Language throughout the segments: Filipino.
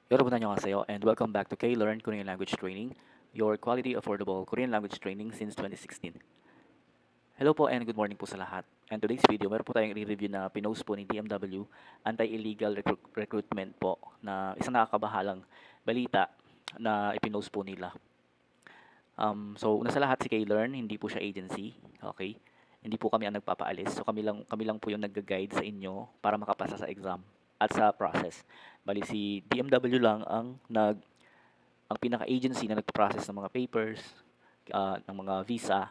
여러분 안녕하세요 and welcome back to K-Learn Korean Language Training, your quality affordable Korean language training since 2016. Hello po and good morning po sa lahat. And today's video, meron po tayong i-review na pinost po ni DMW, Anti-Illegal Recruitment po, na isang nakakabahalang balita na ipinost po nila. So una sa lahat, si K-Learn, hindi po siya agency, okay? Hindi po kami ang nagpapaalis. So kami lang po yung nagga-guide sa inyo para makapasa sa exam at sa process. Bali si DMW lang ang pinaka-agency na nagpo-process ng mga papers, ng mga visa,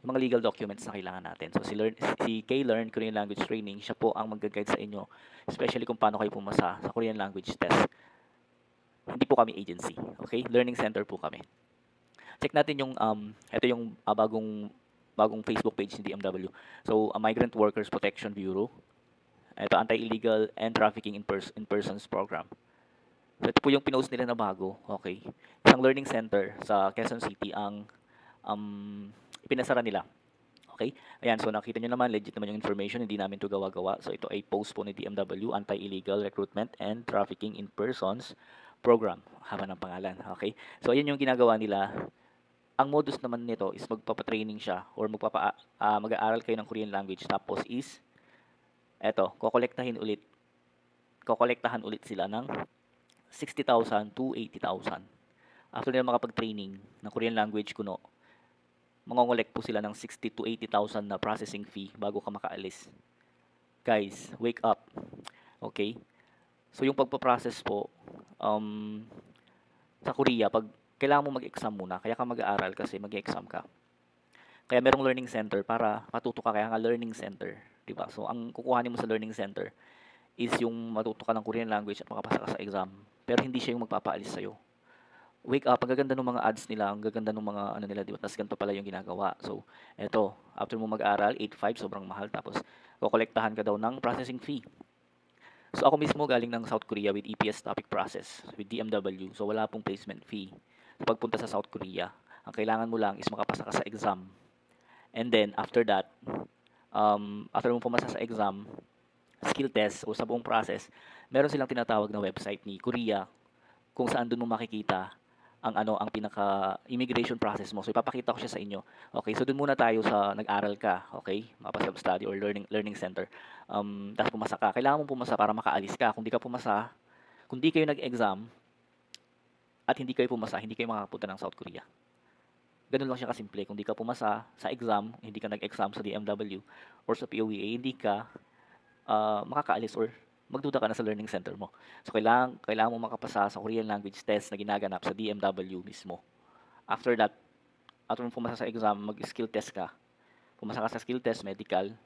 yung mga legal documents na kailangan natin. So si K-Learn Korean Language Training, siya po ang mag-guide sa inyo, especially kung paano kayo pumasa sa Korean language test. Hindi po kami agency, okay? Learning center po kami. Check natin yung ito yung bagong Facebook page ni DMW. So, Migrant Workers Protection Bureau. Ito Anti-Illegal and Trafficking in Persons Program. So, ito po yung pinost nila na bago, okay? Isang learning center sa Quezon City ang ipinasara nila. Okay? Ayan, so nakita nyo naman, legit naman yung information, hindi namin to gawa-gawa. So, ito ay post po ni DMW, Anti-Illegal Recruitment and Trafficking in Persons Program. Haba ng pangalan, okay? So, ayan yung ginagawa nila. Ang modus naman nito is magpapatraining siya or mag-aaral kayo ng Korean language. Tapos is, eto, kokolektahan ulit sila ng 60,000 to 80,000. After nila makapag-training ng Korean language kuno, mangongolek po sila ng 60 to 80,000 na processing fee bago ka makaalis. Guys, wake up. Okay? So yung pagpa-process po, sa Korea, pag kailangan mo mag-exam muna, kaya ka mag-aaral kasi mag-exam ka. Kaya merong learning center para matuto ka, kaya nga learning center, 'di ba? So ang kukuhanin mo sa learning center is yung matuto ka ng Korean language at makapasa ka sa exam. Pero hindi siya yung magpapaalis sa'yo. Wake up, ang gaganda ng mga ads nila, ang gaganda ng mga ano nila, di ba? Tapos ganito pala yung ginagawa. So, eto, after mo mag-aral, 8.5, sobrang mahal. Tapos, kokolektahan ka daw ng processing fee. So, ako mismo galing ng South Korea with EPS topic process, with DMW. So, wala pong placement fee. So, pagpunta sa South Korea, ang kailangan mo lang is makapasa ka sa exam. And then, after that, after mo pumasa sa exam, skill test o sa buong process, meron silang tinatawag na website ni Korea kung saan doon mo makikita ang pinaka immigration process mo. So ipapakita ko siya sa inyo. Okay, so doon muna tayo sa nag-aral ka, okay? Mapa self-study or learning center. Tapos pumasa ka. Kailangan mong pumasa para makaalis ka. Kung di ka pumasa, kung di kayo nag-exam at hindi kayo pumasa, hindi kayo makakapunta ng South Korea. Ganun lang siya kasimple. Kung di ka pumasa sa exam, hindi ka nag-exam sa DMW or sa POEA, hindi ka makakaalis or magduda ka na sa learning center mo. So, kailangan mo makapasa sa Korean language test na ginaganap sa DMW mismo. After that, after mo pumasa sa exam, mag-skill test ka. Pumasa ka sa skill test, medical.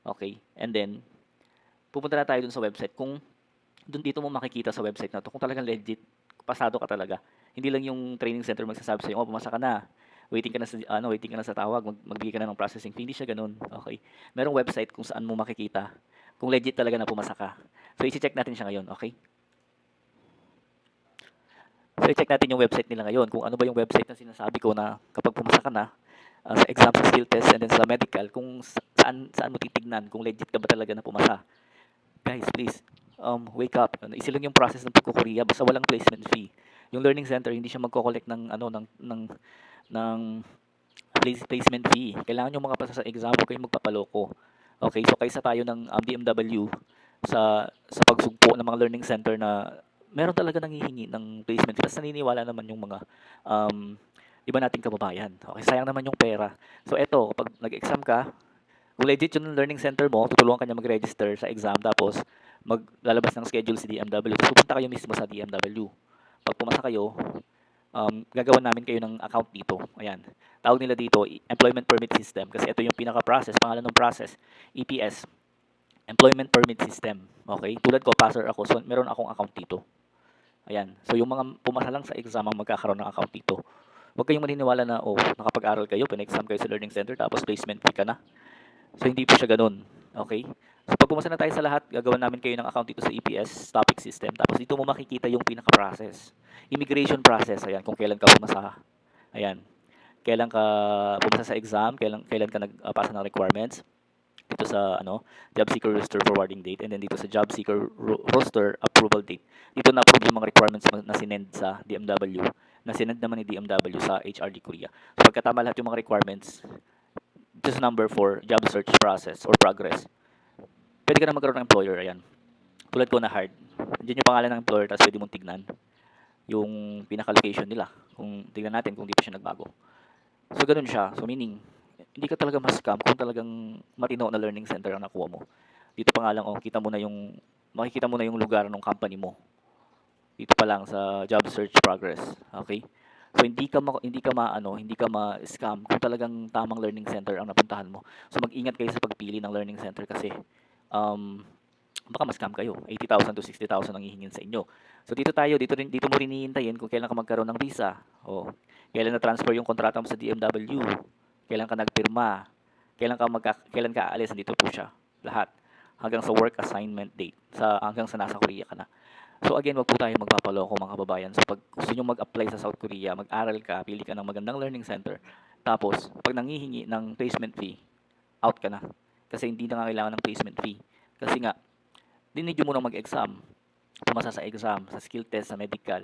Okay. And then, pupunta na tayo dun sa website. Kung dun dito mo makikita sa website na to, kung talagang legit, pasado ka talaga. Hindi lang yung training center magsasabi sa'yo, oh, pumasa ka na. Waiting ka na sa tawag, magbigay ka na ng processing fee. Hindi siya ganun. Okay. Merong website kung saan mo makikita kung legit talaga na pumasa ka. So, i-check natin siya ngayon, okay? So, i-check natin yung website nila ngayon. Kung ano ba yung website na sinasabi ko na kapag pumasa ka na sa exam, sa skill test, and then sa medical, kung saan mo titignan, kung legit ka ba talaga na pumasa. Guys, please, wake up. Easy lang yung process ng pagkukorea, basta walang placement fee. Yung learning center, hindi siya magko-collect ng placement fee. Kailangan nyo makapasa sa exam, huwag kayong magpapaloko. Okay, so kaysa tayo ng DMW sa pagsugpo ng mga learning center na meron talaga nanghihingi ng placement fee. Tapos naniniwala naman yung mga iba nating kababayan. Okay, sayang naman yung pera. So eto, kapag nag-exam ka, kung legit yung learning center mo, tutulungan ka niya mag-register sa exam tapos maglalabas ng schedule si DMW. So pupunta kayo mismo sa DMW. Pag pumasa kayo, gagawan namin kayo ng account dito. Ayan. Tawag nila dito, Employment Permit System. Kasi ito yung pinaka-process, pangalan ng process, EPS, Employment Permit System. Okay? Tulad ko, passer ako, so meron akong account dito. Ayan. So yung mga pumasa lang sa exam ang magkakaroon ng account dito. Huwag kayong maniniwala na, oh, nakapag-aral kayo, pina-exam kayo sa learning center, tapos placement fee ka na. So hindi po siya ganun. Okay? So pag pumasa na tayo sa lahat, gagawin namin kayo ng account dito sa EPS topic system. Tapos dito mo makikita yung pinaka-process. Immigration process. Ayan, kung kailan ka pumasa. Ayan. Kailan ka pumasa sa exam, kailan ka nagpasa ng requirements. dito sa job seeker roster forwarding date, and then dito sa job seeker roster approval date. Dito na-approve yung mga requirements na sinend sa DMW, na sinend naman ni DMW sa HRD Korea. So pagkatama lahat yung mga requirements, just number 4, job search process or progress. Pwede ka na magkaroon ng employer, ayan. Tulad ko na hard. Diyan yung pangalan ng employer, tapos pwede mong tignan yung pinaka-location nila. Kung tignan natin kung di pa siya nagbago. So ganun siya. So meaning, hindi ka talaga ma-scam kung talagang matino na learning center ang nakuha mo. Dito pa nga lang, makikita mo na yung lugar ng company mo. Dito pa lang sa job search progress. Okay? So hindi ka ma-scam kung talagang tamang learning center ang napuntahan mo. So mag-ingat kayo sa pagpili ng learning center kasi um, baka ma-scam kayo. 80,000 to 60,000 ang hihingin sa inyo. So dito mo rin hihintayin kung kailan ka magkaroon ng visa. O kailan na-transfer yung kontrata mo sa DMW. Kailan ka nagpirma. Kailan ka aalis, nandito po siya. Lahat. Hanggang sa work assignment date. Hanggang sa nasa Korea ka na. So again, wag po tayo magpapaloko mga kababayan. So pag gusto nyo mag-apply sa South Korea, mag-aral ka, pili ka ng magandang learning center. Tapos, pag nangihingi ng placement fee, out ka na. Kasi hindi na nga kailangan ng placement fee. Kasi nga, dinid mo munang mag-exam. Pumasa sa exam, sa skill test, sa medical.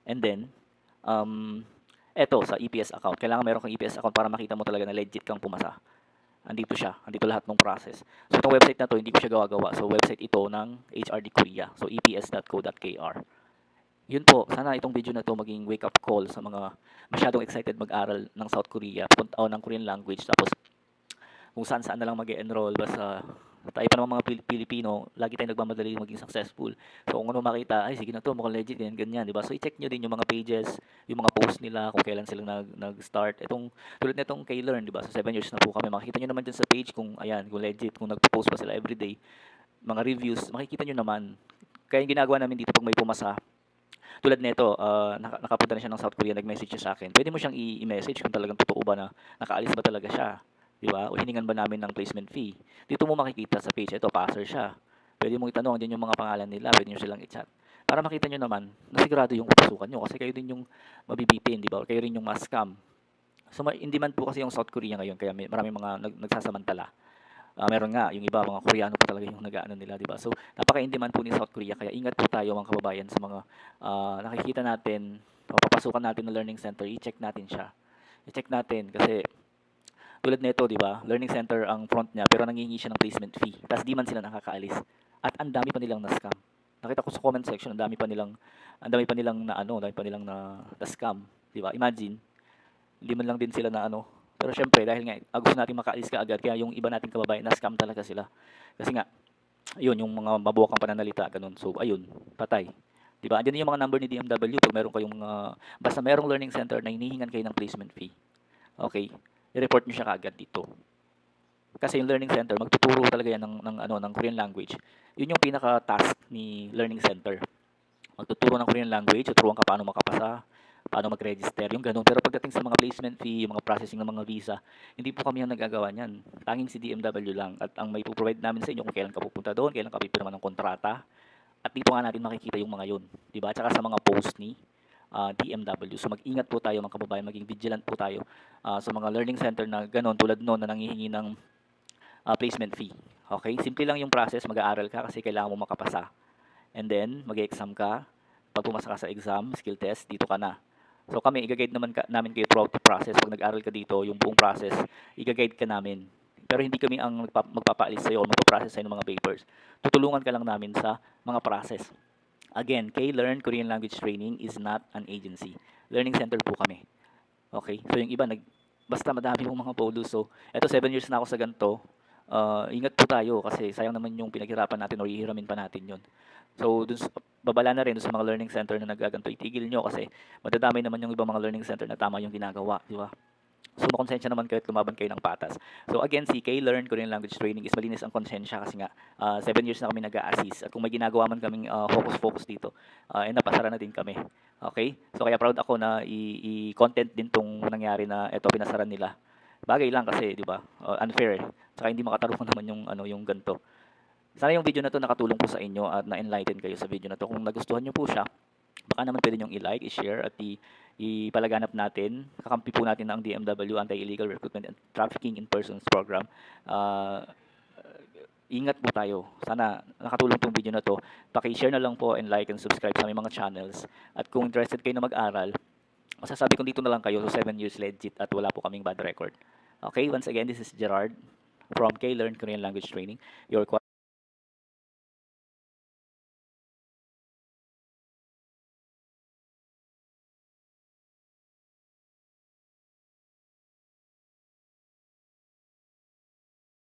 And then, eto, sa EPS account. Kailangan meron kang EPS account para makita mo talaga na legit kang pumasa. Andito siya. Andito lahat ng process. So, itong website na to, hindi ko siya gawa-gawa. So, website ito ng HRD Korea. So, eps.co.kr. Yun po. Sana itong video na to maging wake-up call sa mga masyadong excited mag-aral ng South Korea, ng Korean language. Tapos, kung saan-saan na lang mag-enroll. Basta, tayo pa ng mga Pilipino, lagi tayong nagmamadali maging successful. So, kung ano makita, ay, sige na to, mukhang legit yan, ganyan, di ba? So, i-check nyo din yung mga pages, yung mga posts nila, kung kailan sila nag-start. Tulad nitong K-Learn, di ba? So, 7 years na po kami. Makikita nyo naman dyan sa page kung, ayan, kung legit, kung nagpo-post pa sila everyday. Mga reviews, makikita nyo naman. Kaya yung ginagawa namin dito pag may pumasa, tulad nito, nakapunta na siya ng South Korea, nag-message siya sa akin. Pwede mo siyang i-message kung talagang totoo ba na nakaalis ba talaga siya. Di ba? O hiningan ba namin ng placement fee? Dito mo makikita sa page, ito, passer siya. Pwede mong itanong, din yung mga pangalan nila, pwede nyo silang i-chat. Para makita nyo naman, na sigurado yung papasukan nyo. Kasi kayo din yung mabibitin, di ba? Or kayo rin yung ma-scam. So, in demand po kasi yung South Korea ngayon, kaya maraming mga nagsasamantala. Meron nga, yung iba, mga Koreano pa talaga yung nag-aano nila, di ba? So, napaka-in demand po ni South Korea, kaya ingat po tayo mga kababayan sa mga nakikita natin, o papasukan natin ng learning center, i-check natin siya. I-check natin kasi tulad nito, di ba? Learning center ang front niya, pero nangingi siya ng placement fee. Tapos di man sila nakakaalis. At ang dami pa nilang na-scam. Nakita ko sa comment section, ang dami pa nilang na scam, di ba? Imagine, hindi man lang din sila na ano. Pero syempre, dahil nga gusto natin makaalis ka agad, kaya yung iba nating kababayan na-scam talaga sila. Kasi nga, yun, yung mga mabuwakang pananalita, ganun. So, ayun, patay. Di ba? Andiyan yung mga number ni DMW pag meron kayong, basta merong learning center na hinihingan kayo ng placement fee. Okay? I-report nyo siya kaagad dito. Kasi yung learning center, magtuturo talaga yan ng Korean language. Yun yung pinaka-task ni learning center. Magtuturo ng Korean language, tuturuan ka paano makapasa, paano mag-register, yung ganun. Pero pagdating sa mga placement fee, yung mga processing ng mga visa, hindi po kami ang nagagawa niyan. Tanging si DMW lang. At ang may provide namin sa inyo kung kailan ka pupunta doon, kailan ka pipirma ng kontrata. At dito nga natin makikita yung mga yun. Diba? At saka sa mga post ni DMW. So mag-ingat po tayo mga kababayan, maging vigilant po tayo sa mga learning center na gano'n tulad noon na nanghihingi ng placement fee. Okay? Simple lang yung process, mag-aaral ka kasi kailangan mo makapasa. And then, mag-exam ka. Pag pumasa ka sa exam, skill test, dito ka na. So kami, i-guide namin kayo throughout the process. Pag nag-aral ka dito, yung buong process, i-guide ka namin. Pero hindi kami ang magpapaalis sa'yo o magpaprocess sa'yo ng mga papers. Tutulungan ka lang namin sa mga process. Again, K-Learn Korean Language Training is not an agency. Learning center po kami. Okay? So yung iba, basta madami pong mga polos. So, eto 7 years na ako sa ganito. Ingat po tayo kasi sayang naman yung pinaghirapan natin o hihiramin pa natin yun. So, babala na rin sa mga learning center na nagaganto. Itigil nyo kasi madadamay naman yung ibang mga learning center na tama yung ginagawa. Di ba? So, makonsensya naman kayo at lumaban kayo ng patas. So, again, si K-Learn Korean Language Training is malinis ang konsensya kasi nga 7 years na kami nag-a-assist. At kung may ginagawa man kaming focus dito, napasara na din kami. Okay? So, kaya proud ako na i-content din tong nangyari na eto pinasaran nila. Bagay lang kasi, di ba? Unfair. Saka hindi makatarungan naman yung ganto. Sana yung video na to nakatulong po sa inyo at na-enlighten kayo sa video na to. Kung nagustuhan nyo po siya, baka naman pwede nyong i-like, i-share at ipalaganap natin. Kakampi po natin ang DMW Anti-Illegal Recruitment and Trafficking in Persons Program. Ingat po tayo. Sana nakatulong 'tong video na 'to. Paki-share na lang po and like and subscribe sa aming mga channels. At kung interested kayo na mag-aral, masasabi ko dito na lang kayo, so 7 years legit at wala po kaming bad record. Okay, once again, this is Gerard from K-Learn Korean Language Training, your